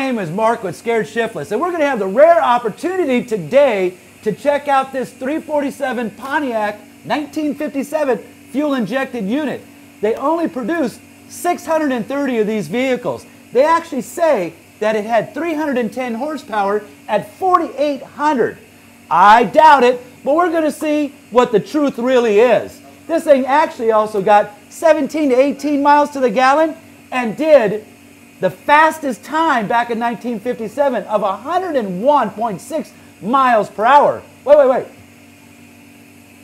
name is Mark with Scared Shiftless, and we're going to have the rare opportunity today to check out this 347 Pontiac 1957 fuel-injected unit. They only produced 630 of these vehicles. They actually say that it had 310 horsepower at 4,800. I doubt it, but we're going to see what the truth really is. This thing actually also got 17 to 18 miles to the gallon and did the fastest time back in 1957 of 101.6 miles per hour. Wait.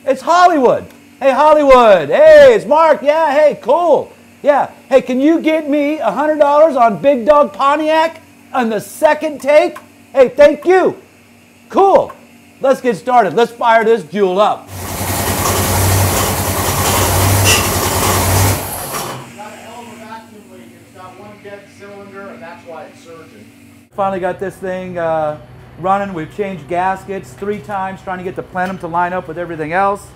It's Hollywood. Hey, Hollywood. Hey, it's Mark. Yeah, hey, cool. Yeah. Hey, can you get me $100 on Big Dog Pontiac on the second take? Hey, thank you. Cool. Let's get started. Let's fire this jewel up. Cylinder, and that's why it's surging. Finally got this thing running. We've changed gaskets 3 times trying to get the plenum to line up with everything else,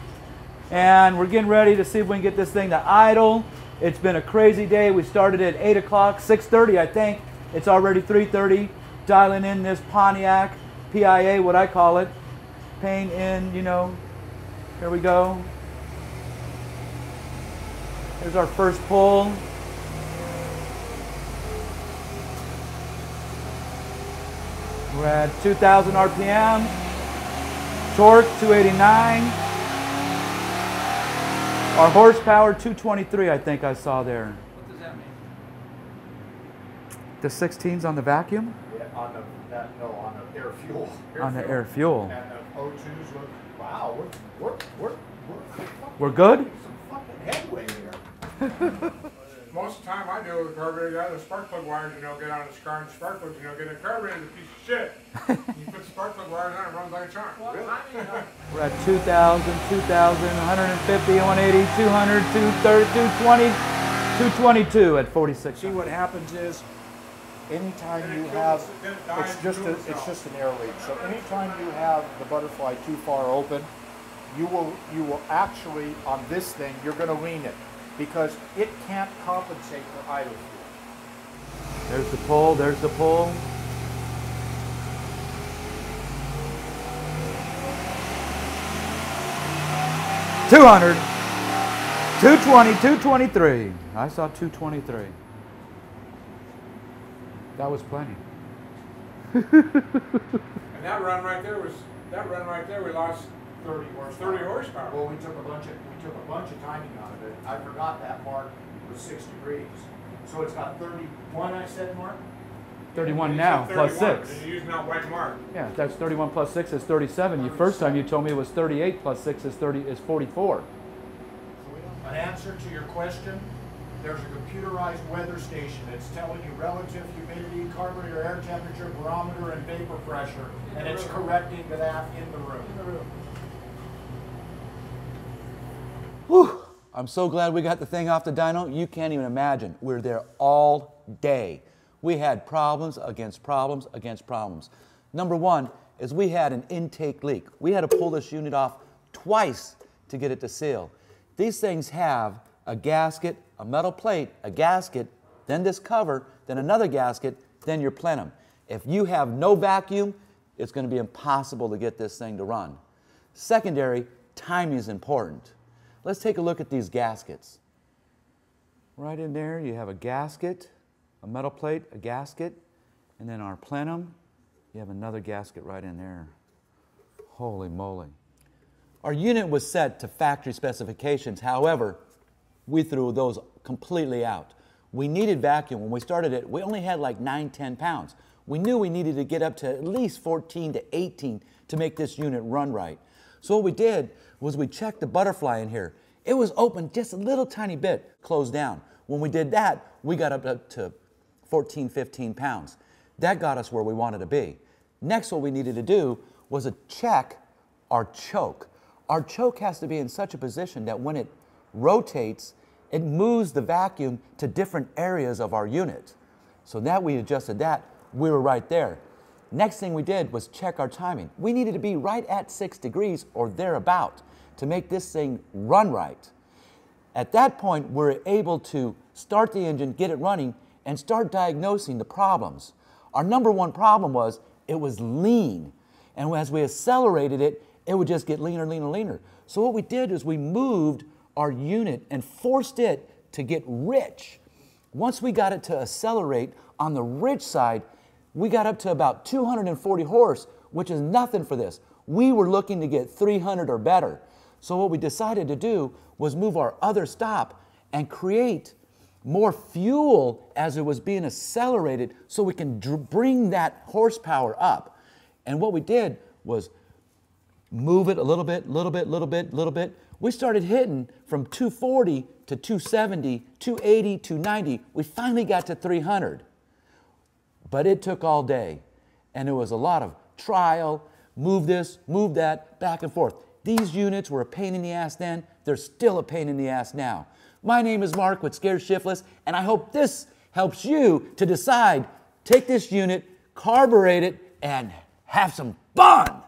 and we're getting ready to see if we can get this thing to idle. It's been a crazy day. We started at 8 o'clock, 6:30 I think. It's already 3:30. Dialing in this Pontiac PIA, what I call it, pain in, you know. Here we go. Here's our first pull. We're at 2,000 RPM, torque 289, our horsepower 223 I think I saw there. What does that mean? The 16's on the vacuum? Yeah, on the air fuel. On the air fuel. And the O2s look, wow, We're good? some fucking headway here. Most of the time I deal with a carburetor, the spark plug wires, get on the scar and the spark plugs, get a carburetor is a piece of shit. You put spark plug wires on it, runs like a charm. Really? We're at 2,000, 150, 180, 200, 230, 220, 222 at 46. See, what happens is, anytime you have, it's just an air leak. So anytime you have the butterfly too far open, you will actually, on this thing, you're going to lean it, because it can't compensate for idle fuel. There's the pull, there's the pull. $200, 220, 223. I saw 223. That was plenty. And that run right there, we lost 30 horsepower. Well, we took a bunch of timing out of it. I forgot that Mark was 6 degrees. So it's got 31, I said, Mark? 31 now, plus 6. And you're using that white mark. Yeah, that's 31 plus 6 is 37. The first time you told me it was 38 plus 6 is 44. An answer to your question, there's a computerized weather station that's telling you relative humidity, carburetor air temperature, barometer, and vapor pressure, and it's correcting that in the room. Whew. I'm so glad we got the thing off the dyno. You can't even imagine. We're there all day. We had problems against problems against problems. Number one is we had an intake leak. We had to pull this unit off twice to get it to seal. These things have a gasket, a metal plate, a gasket, then this cover, then another gasket, then your plenum. If you have no vacuum, it's going to be impossible to get this thing to run. Secondary, timing is important. Let's take a look at these gaskets. Right in there you have a gasket, a metal plate, a gasket, and then our plenum, you have another gasket right in there. Holy moly. Our unit was set to factory specifications. However, we threw those completely out. We needed vacuum. When we started it, we only had like 9, 10 pounds. We knew we needed to get up to at least 14 to 18 to make this unit run right. So what we did was we checked the butterfly in here. It was open just a little tiny bit, closed down. When we did that, we got up to 14, 15 pounds. That got us where we wanted to be. Next, what we needed to do was to check our choke. Our choke has to be in such a position that when it rotates, it moves the vacuum to different areas of our unit. So now we adjusted that, we were right there. Next thing we did was check our timing. We needed to be right at 6 degrees or thereabout to make this thing run right. At that point, we're able to start the engine, get it running, and start diagnosing the problems. Our number one problem was it was lean. And as we accelerated it, it would just get leaner, leaner, leaner. So what we did is we moved our unit and forced it to get rich. Once we got it to accelerate on the rich side, we got up to about 240 horse, which is nothing for this. We were looking to get 300 or better. So what we decided to do was move our other stop and create more fuel as it was being accelerated so we can bring that horsepower up. And what we did was move it a little bit, little bit, little bit, little bit. We started hitting from 240 to 270, 280, 290. We finally got to 300. But it took all day. And it was a lot of trial, move this, move that, back and forth. These units were a pain in the ass then. They're still a pain in the ass now. My name is Mark with Scared Shiftless, and I hope this helps you to decide, take this unit, carburate it, and have some fun.